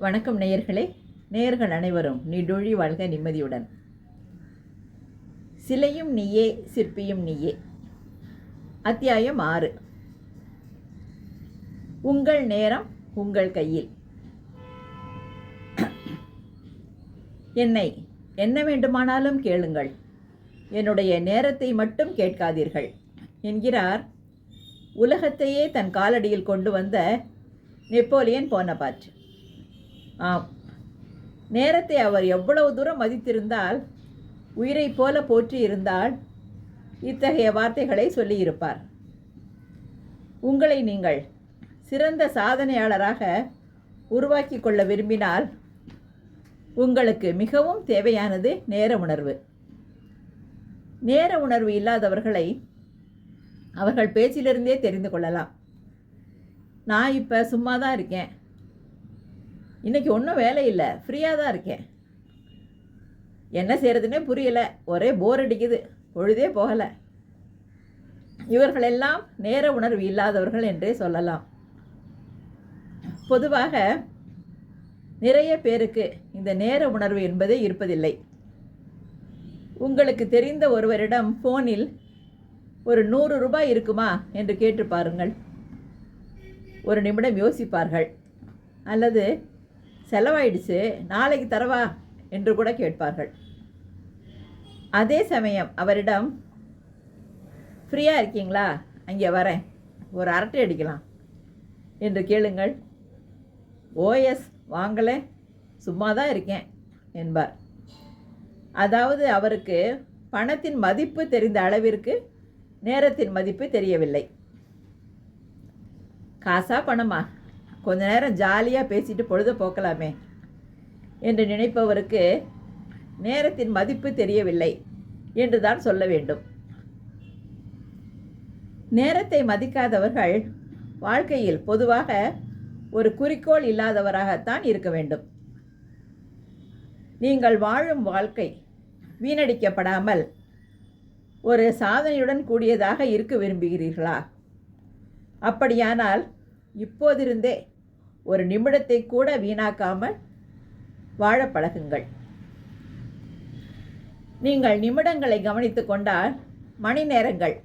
வணக்கம் நேயர்களே. நேயர்கள் அனைவரும் நீடூழி வாழ்க நிம்மதியுடன். சிலையும் நீயே சிற்பியும் நீயே. அத்தியாயம் 6. உங்கள் நேரம் உங்கள் கையில். என்னை என்ன வேண்டுமானாலும் கேளுங்கள், என்னுடைய நேரத்தை மட்டும் கேட்காதீர்கள் என்கிறார் உலகத்தையே தன் காலடியில் கொண்டு வந்த நெப்போலியன் போனபார்ட். ஆம், நேரத்தை அவர் எவ்வளவு தூரம் மதித்திருந்தால், உயிரை போல போற்றி இருந்தால் இத்தகைய வார்த்தைகளை சொல்லியிருப்பார். உங்களை நீங்கள் சிறந்த சாதனையாளராக உருவாக்கி கொள்ள விரும்பினால் உங்களுக்கு மிகவும் தேவையானது நேர உணர்வு. நேர உணர்வு இல்லாதவர்களை அவர்கள் பேச்சிலிருந்தே தெரிந்து கொள்ளலாம். நான் இப்போ சும்மா தான் இருக்கேன், இன்றைக்கி ஒன்றும் வேலை இல்லை, ஃப்ரீயாக தான் இருக்கேன், என்ன செய்கிறதுனே புரியலை, ஒரே போர் அடிக்குது, பொழுதே போகலை. இவர்களெல்லாம் நேர உணர்வு இல்லாதவர்கள் என்றே சொல்லலாம். பொதுவாக நிறைய பேருக்கு இந்த நேர உணர்வு என்பதே இருப்பதில்லை. உங்களுக்கு தெரிந்த ஒருவரிடம் ஃபோனில் ஒரு 100 ரூபாய் இருக்குமா என்று கேட்டு பாருங்கள். ஒரு நிமிடம் யோசிப்பார்கள். அல்லது செலவாயிடுச்சு, நாளைக்கு தரவா என்று கூட கேட்பார்கள். அதே சமயம் அவரிடம் ஃப்ரீயாக இருக்கீங்களா, அங்கே வரேன், ஒரு அரட்டை அடிக்கலாம் என்று கேளுங்கள். ஓஎஸ் வாங்கலை, சும்மா தான் இருக்கேன் என்பார். அதாவது அவருக்கு பணத்தின் மதிப்பு தெரிந்த அளவிற்கு நேரத்தின் மதிப்பு தெரியவில்லை. காசா பணமா, கொஞ்ச நேரம் ஜாலியாக பேசிட்டு பொழுது போக்கலாமே என்று நினைப்பவருக்கு நேரத்தின் மதிப்பு தெரியவில்லை என்று தான் சொல்ல வேண்டும். நேரத்தை மதிக்காதவர்கள் வாழ்க்கையில் பொதுவாக ஒரு குறிக்கோள் இல்லாதவராகத்தான் இருக்க வேண்டும். நீங்கள் வாழும் வாழ்க்கை வீணடிக்கப்படாமல் ஒரு சாதனையுடன் கூடியதாக இருக்க விரும்புகிறீர்களா? அப்படியானால் இப்போதிருந்தே ஒரு நிமிடத்தை கூட வீணாக்காமல் வாழ பழகுங்கள். நீங்கள் நிமிடங்களை கவனித்து கொண்டால் மணி நேரங்கள்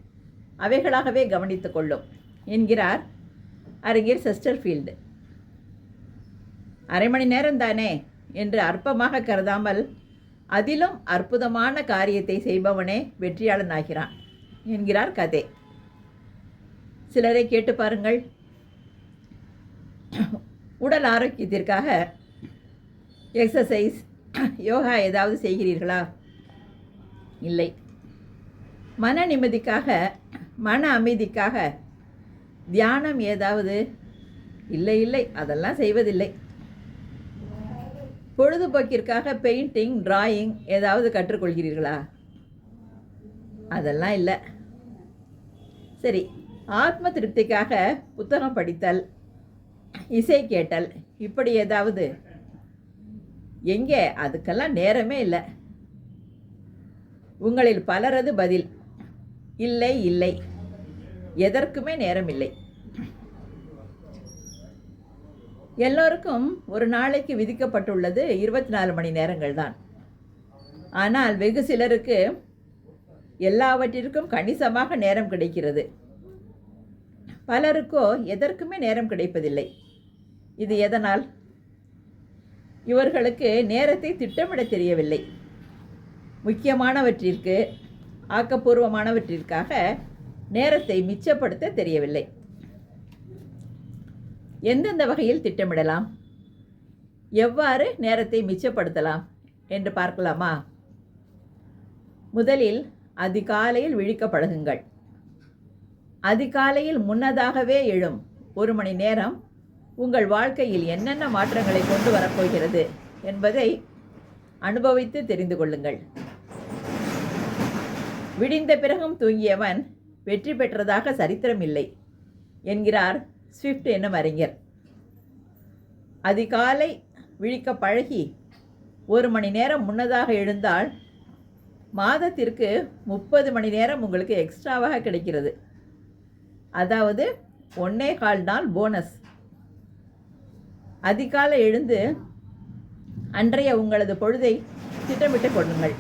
அவைகளாகவே கவனித்து கொள்ளும் என்கிறார் அறிஞர் செஸ்டர்ஃபீல்டு. அரை மணி நேரம் தானே என்று அற்பமாக கருதாமல் அதிலும் அற்புதமான காரியத்தை செய்பவனே வெற்றியாளன் ஆகிறான் என்கிறார் கதை. சிலரை கேட்டு பாருங்கள். உடல் ஆரோக்கியத்திற்காக எக்ஸசைஸ், யோகா ஏதாவது செய்கிறீர்களா? இல்லை. மன நிம்மதிக்காக, மன அமைதிக்காக தியானம் ஏதாவது? இல்லை இல்லை, அதெல்லாம் செய்வதில்லை. பொழுதுபோக்கிற்காக பெயிண்டிங், டிராயிங் ஏதாவது கற்றுக்கொள்கிறீர்களா? அதெல்லாம் இல்லை. சரி, ஆத்ம திருப்திக்காக புத்தகம் படித்தல், இசை கேட்டல், இப்படி ஏதாவது? எங்கே, அதுக்கெல்லாம் நேரமே இல்லை. உங்களில் பலரது பதில் இல்லை இல்லை, எதற்குமே நேரம் இல்லை. எல்லோருக்கும் ஒரு நாளைக்கு விதிக்கப்பட்டுள்ளது 24 மணி நேரங்கள் தான். ஆனால் வெகு சிலருக்கு எல்லாவற்றிற்கும் கணிசமாக நேரம் கிடைக்கிறது. பலருக்கோ எதற்குமே நேரம் கிடைப்பதில்லை. இது எதனால்? இவர்களுக்கு நேரத்தை திட்டமிட தெரியவில்லை. முக்கியமானவற்றிற்கு, ஆக்கப்பூர்வமானவற்றிற்காக நேரத்தை மிச்சப்படுத்த தெரியவில்லை. எந்தெந்த வகையில் திட்டமிடலாம், எவ்வாறு நேரத்தை மிச்சப்படுத்தலாம் என்று பார்க்கலாமா? முதலில் அதிகாலையில் விழிக்க பழகுங்கள். அதிகாலையில் முன்னதாகவே எழும் 1 மணி நேரம் உங்கள் வாழ்க்கையில் என்னென்ன மாற்றங்களை கொண்டு வரப்போகிறது என்பதை அனுபவித்து தெரிந்து கொள்ளுங்கள். விடிந்த பிறகும் தூங்கியவன் வெற்றி பெற்றதாக சரித்திரம் இல்லை என்கிறார் ஸ்விஃப்ட் என்னும் அறிஞர். அதிகாலை விழிக்க பழகி 1 மணி நேரம் முன்னதாக எழுந்தால் மாதத்திற்கு 30 மணி நேரம் உங்களுக்கு எக்ஸ்ட்ராவாக கிடைக்கிறது. அதாவது 1.25 நாள் போனஸ். அதிகாலை எழுந்து அன்றைய உங்களது பொழுதை திட்டமிட்டு கொள்ளுங்கள்.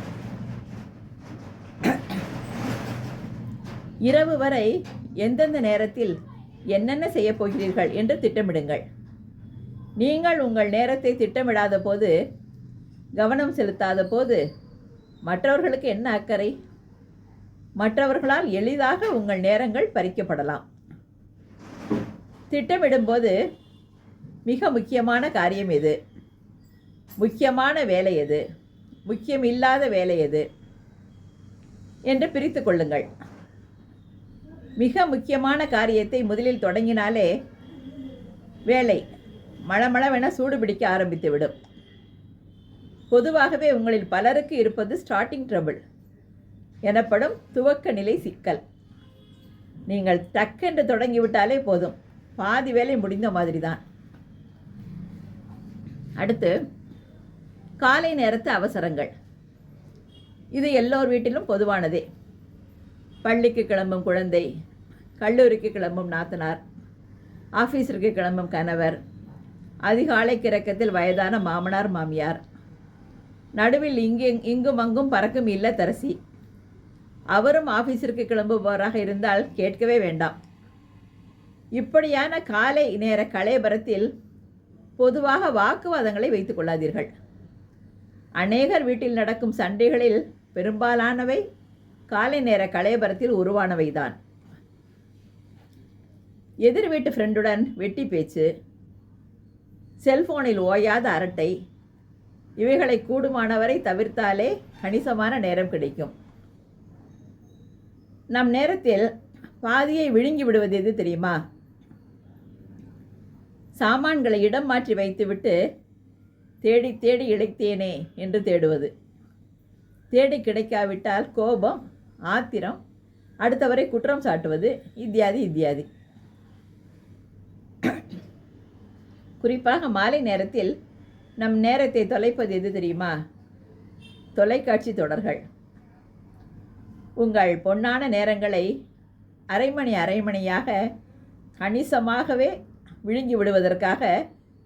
இரவு வரை எந்தெந்த நேரத்தில் என்னென்ன செய்யப் போகிறீர்கள் என்று திட்டமிடுங்கள். நீங்கள் உங்கள் நேரத்தை திட்டமிடாத போது, கவனம் செலுத்தாத போது மற்றவர்களுக்கு என்ன அக்கறை? மற்றவர்களால் எளிதாக உங்கள் நேரங்கள் பறிக்கப்படலாம். திட்டமிடும்போது மிக முக்கியமான காரியம் எது, முக்கியமான வேலை எது, முக்கியமில்லாத வேலை எது என்று பிரித்து கொள்ளுங்கள். மிக முக்கியமான காரியத்தை முதலில் தொடங்கினாலே வேலை மளமளவென சூடு பிடிக்க ஆரம்பித்துவிடும். பொதுவாகவே உங்களில் பலருக்கு இருப்பது ஸ்டார்டிங் ட்ரபிள் எனப்படும் துவக்க நிலை சிக்கல். நீங்கள் டக்கென்று தொடங்கிவிட்டாலே போதும், பாதி வேலை முடிந்த மாதிரி தான். அடுத்து, காலை நேரத்து அவசரங்கள். இது எல்லோர் வீட்டிலும் பொதுவானதே. பள்ளிக்கு கிளம்பும் குழந்தை, கல்லூரிக்கு கிளம்பும் நாத்தனார், ஆஃபீஸிற்கு கிளம்பும் கணவர், அதிகாலை கிறக்கத்தில் வயதான மாமனார் மாமியார், நடுவில் இங்கும் அங்கும் பறக்கும் இல்லத்தரசி, அவரும் ஆஃபீஸிற்கு கிளம்புபவராக இருந்தால் கேட்கவே வேண்டாம். இப்படியான காலை நேர கலைபரத்தில் பொதுவாக வாக்குவாதங்களை வைத்துக் கொள்ளாதீர்கள். அநேகர் வீட்டில் நடக்கும் சண்டைகளில் பெரும்பாலானவை காலை நேர கலைபரத்தில் உருவானவைதான். எதிர் வீட்டு ஃப்ரெண்டுடன் வெட்டி பேச்சு, செல்போனில் ஓயாத அரட்டை, இவைகளை கூடுமானவரை தவிர்த்தாலே கணிசமான நேரம் கிடைக்கும். நம் நேரத்தில் பாதியை விழுங்கி விடுவது எது தெரியுமா? சாமான்களை இடம் மாற்றி வைத்துவிட்டு தேடி தேடி இழைத்தேனே என்று தேடுவது. தேடி கிடைக்காவிட்டால் கோபம், ஆத்திரம், அடுத்தவரை குற்றம் சாட்டுவது, இத்தியாதி. குறிப்பாக மாலை நேரத்தில் நம் நேரத்தை தொலைப்பது எது தெரியுமா? தொலைக்காட்சி தொடர்கள். உங்கள் பொன்னான நேரங்களை அரைமணியாக கணிசமாகவே விழுங்கி விடுவதற்காக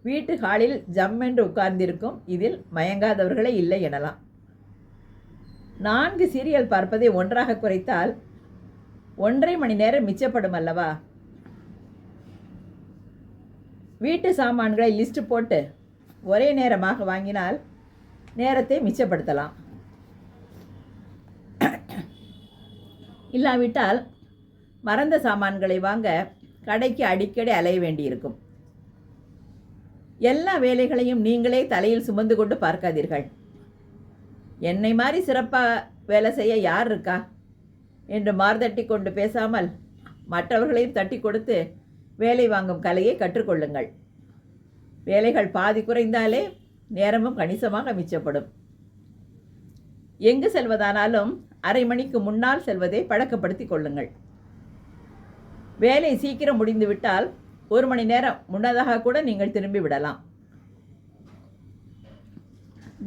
வீட்டு ஹாலில் ஜம்மென்று உட்கார்ந்திருக்கும் இதில் மயங்காதவர்களே இல்லை எனலாம். 4 சீரியல் பார்ப்பதை ஒன்றாக குறைத்தால் 1.5 மணி நேரம் மிச்சப்படும் அல்லவா? வீட்டு சாமான்களை லிஸ்ட் போட்டு ஒரே நேரமாக வாங்கினால் நேரத்தை மிச்சப்படுத்தலாம். இல்லாவிட்டால் மறந்த சாமான்களை வாங்க கடைக்கு அடிக்கடி அலைய வேண்டியிருக்கும். எல்லா வேலைகளையும் நீங்களே தலையில் சுமந்து கொண்டு பார்க்காதீர்கள். என்னை மாதிரி சிறப்பாக வேலை செய்ய யார் இருக்கா என்று மார்தட்டி கொண்டு பேசாமல் மற்றவர்களையும் தட்டி கொடுத்து வேலை வாங்கும் கலையை கற்றுக்கொள்ளுங்கள். வேலைகள் பாதி குறைந்தாலே நேரமும் கணிசமாக மிச்சப்படும். எங்கு செல்வதானாலும் அரை மணிக்கு முன்னால் செல்வதை பழக்கப்படுத்தி கொள்ளுங்கள். வேலை சீக்கிரம் முடிந்துவிட்டால் 1 மணி நேரம் முன்னதாக கூட நீங்கள் திரும்பி விடலாம்.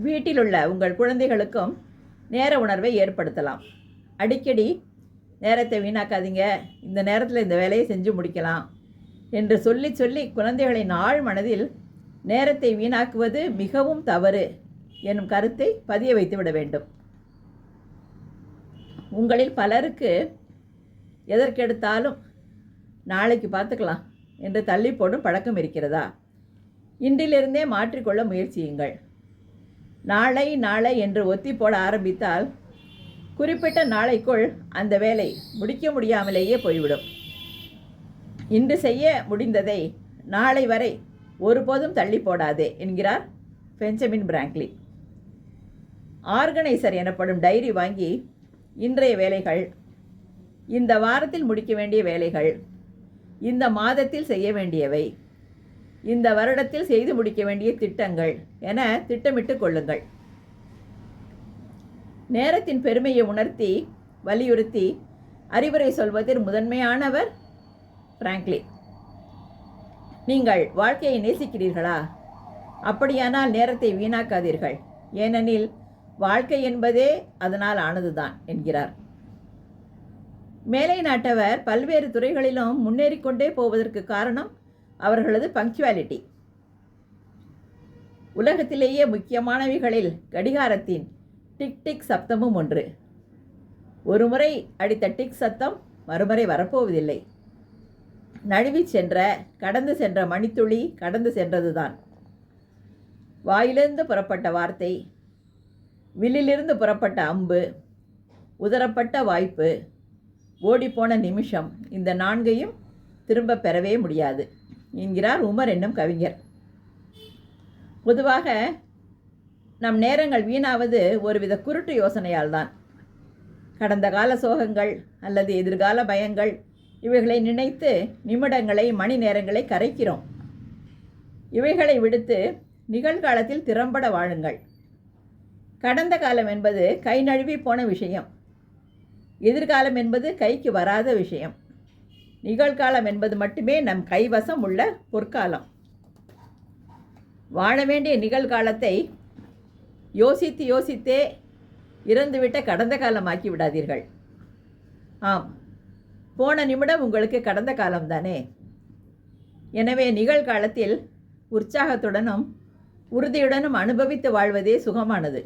வீட்டிலுள்ள உங்கள் குழந்தைகளுக்கும் நேர உணர்வை ஏற்படுத்தலாம். அடிக்கடி நேரத்தை வீணாக்காதீங்க, இந்த நேரத்தில் இந்த வேலையை செஞ்சு முடிக்கலாம் என்று சொல்லி குழந்தைகளின் ஆழ் மனதில் நேரத்தை வீணாக்குவது மிகவும் தவறு எனும் கருத்தை பதிய வைத்துவிட வேண்டும். உங்களில் பலருக்கு எதற்கெடுத்தாலும் நாளைக்கு பார்த்துக்கலாம் என்று தள்ளி போடும் பழக்கம் இருக்கிறதா? இன்றிலிருந்தே மாற்றிக்கொள்ள முயற்சியுங்கள். நாளை என்று ஒத்தி போட ஆரம்பித்தால் குறிப்பிட்ட நாளைக்குள் அந்த வேலை முடிக்க முடியாமலேயே போய்விடும். இன்று செய்ய முடிந்ததை நாளை வரை ஒருபோதும் தள்ளி போடாதே என்கிறார் பெஞ்சமின் பிராங்க்லின். ஆர்கனைசர் எனப்படும் டைரி வாங்கி இன்றைய வேலைகள், இந்த வாரத்தில் முடிக்க வேண்டிய வேலைகள், இந்த மாதத்தில் செய்ய வேண்டியவை, இந்த வருடத்தில் செய்து முடிக்க வேண்டிய திட்டங்கள் என திட்டமிட்டு கொள்ளுங்கள். நேரத்தின் பெருமையை உணர்த்தி வலியுறுத்தி அறிவுரை சொல்வதில் முதன்மையானவர் பிராங்க்லின். நீங்கள் வாழ்க்கையை நேசிக்கிறீர்களா? அப்படியானால் நேரத்தை வீணாக்காதீர்கள். ஏனெனில் வாழ்க்கை என்பதே அதனால் ஆனதுதான் என்கிறார். மேலை நாட்டவர் பல்வேறு துறைகளிலும் முன்னேறிக்கொண்டே போவதற்கு காரணம் அவர்களது பங்க்சுவாலிட்டி. உலகத்திலேயே முக்கியமானவைகளில் கடிகாரத்தின் டிக் டிக் சப்தமும் ஒன்று. ஒரு முறை அடித்த டிக் சத்தம் மறுமுறை வரப்போவதில்லை. நழுவி சென்ற, கடந்து சென்ற மணித்துளி கடந்து சென்றதுதான். வாயிலிருந்து புறப்பட்ட வார்த்தை, வில்லிலிருந்து புறப்பட்ட அம்பு, உதறப்பட்ட வாய்ப்பு, ஓடிப்போன நிமிஷம், இந்த நான்கையும் திரும்ப பெறவே முடியாது என்கிறார் உமர் என்னும் கவிஞர். பொதுவாக நம் நேரங்கள் வீணாவது ஒருவித குருட்டு யோசனையால் தான். கடந்த கால சோகங்கள் அல்லது எதிர்கால பயங்கள் இவைகளை நினைத்து நிமிடங்களை, மணி நேரங்களை கரைக்கிறோம். இவைகளை விடுத்து நிகழ்காலத்தில் திறம்பட வாழுங்கள். கடந்த காலம் என்பது கை நழுவி போன விஷயம். எதிர்காலம் என்பது கைக்கு வராத விஷயம். நிகழ்காலம் என்பது மட்டுமே நம் கைவசம் உள்ள பொற்காலம். வாழ வேண்டிய நிகழ்காலத்தை யோசித்து யோசித்தே இறந்துவிட்ட கடந்த காலமாக்கி விடாதீர்கள். ஆம், போன நிமிடம் உங்களுக்கு கடந்த காலம்தானே. எனவே நிகழ்காலத்தில் உற்சாகத்துடனும் உறுதியுடனும் அனுபவித்து வாழ்வதே சுகமானது.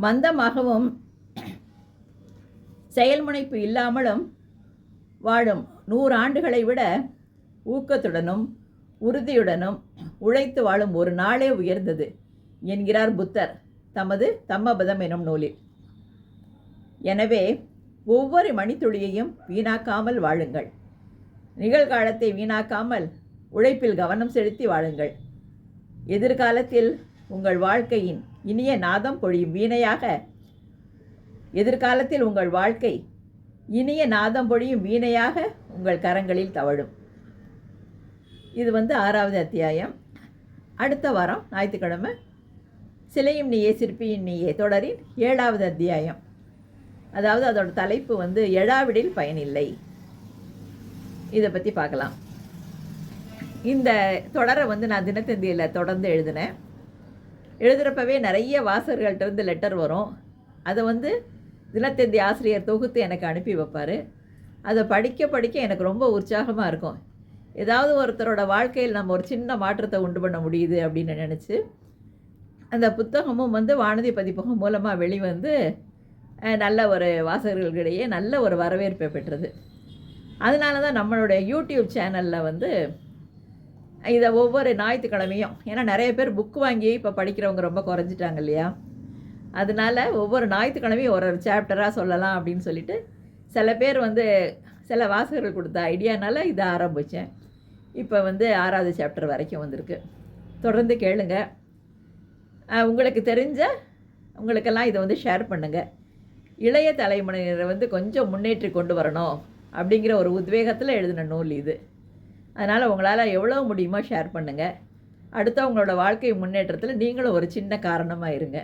மந்தமாகவும் செயல்முனைப்பு இல்லாமலும் வாழும் 100 ஆண்டுகளை விட ஊக்கத்துடனும் உறுதியுடனும் உழைத்து வாழும் ஒரு நாளே உயர்ந்தது என்கிறார் புத்தர் தமது தம்மபதம் எனும் நூலில். எனவே ஒவ்வொரு மணித்துளியையும் வீணாக்காமல் வாழுங்கள். நிகழ்காலத்தை வீணாக்காமல் உழைப்பில் கவனம் செலுத்தி வாழுங்கள். எதிர்காலத்தில் உங்கள் வாழ்க்கையின் இனிய நாதம் பொழியும் வீணையாக எதிர்காலத்தில் உங்கள் வாழ்க்கை இனிய நாதம் பொழியும் வீணையாக உங்கள் கரங்களில் தவழும். இது 6வது அத்தியாயம். அடுத்த வாரம் ஞாயிற்றுக்கிழமை சிலையும் நீயே சிற்பியும் நீயே தொடரின் 7வது அத்தியாயம். அதாவது அதோட தலைப்பு எழாவிடில் பயனில்லை. இதை பற்றி பார்க்கலாம். இந்த தொடரை நான் தினத்தந்தியில் தொடர்ந்து எழுதினேன். எழுதுகிறப்பவே நிறைய வாசகர்கள்ட்ட லெட்டர் வரும். அதை தினத்தந்தி ஆசிரியர் தொகுத்து எனக்கு அனுப்பி வைப்பார். அதை படிக்க படிக்க எனக்கு ரொம்ப உற்சாகமாக இருக்கும். ஏதாவது ஒருத்தரோட வாழ்க்கையில் நம்ம ஒரு சின்ன மாற்றத்தை உண்டு பண்ண முடியுது அப்படின்னு நினச்சி அந்த புத்தகமும் வானதி பதிப்பகம் மூலமாக வெளிவந்து நல்ல ஒரு வாசகர்களிடையே நல்ல ஒரு வரவேற்பை பெற்றது. அதனால தான் நம்மளுடைய யூடியூப் சேனலில் இதை ஒவ்வொரு ஞாயிற்றுக்கிழமையும், ஏன்னா நிறைய பேர் புக்கு வாங்கி இப்போ படிக்கிறவங்க ரொம்ப குறைஞ்சிட்டாங்க இல்லையா, அதனால் ஒவ்வொரு ஞாயிற்றுக்கிழமையும் ஒரு சாப்டராக சொல்லலாம் அப்படின்னு சொல்லிட்டு சில பேர் சில வாசகர்கள் கொடுத்த ஐடியானால இதை ஆரம்பித்தேன். இப்போ 6வது சாப்டர் வரைக்கும் வந்திருக்கு. தொடர்ந்து கேளுங்க. உங்களுக்கு தெரிஞ்ச உங்களுக்கெல்லாம் இதை ஷேர் பண்ணுங்கள். இளைய தலைமுறையினரை கொஞ்சம் முன்னேற்றி கொண்டு வரணும் அப்படிங்கிற ஒரு உத்வேகத்தில் எழுதின நூல் இது. அதனால் உங்களால் எவ்வளோ முடியுமோ ஷேர் பண்ணுங்கள். அடுத்தவங்களோட வாழ்க்கை முன்னேற்றத்தில் நீங்களும் ஒரு சின்ன காரணமாக இருங்க.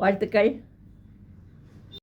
வாழ்த்துக்கள்.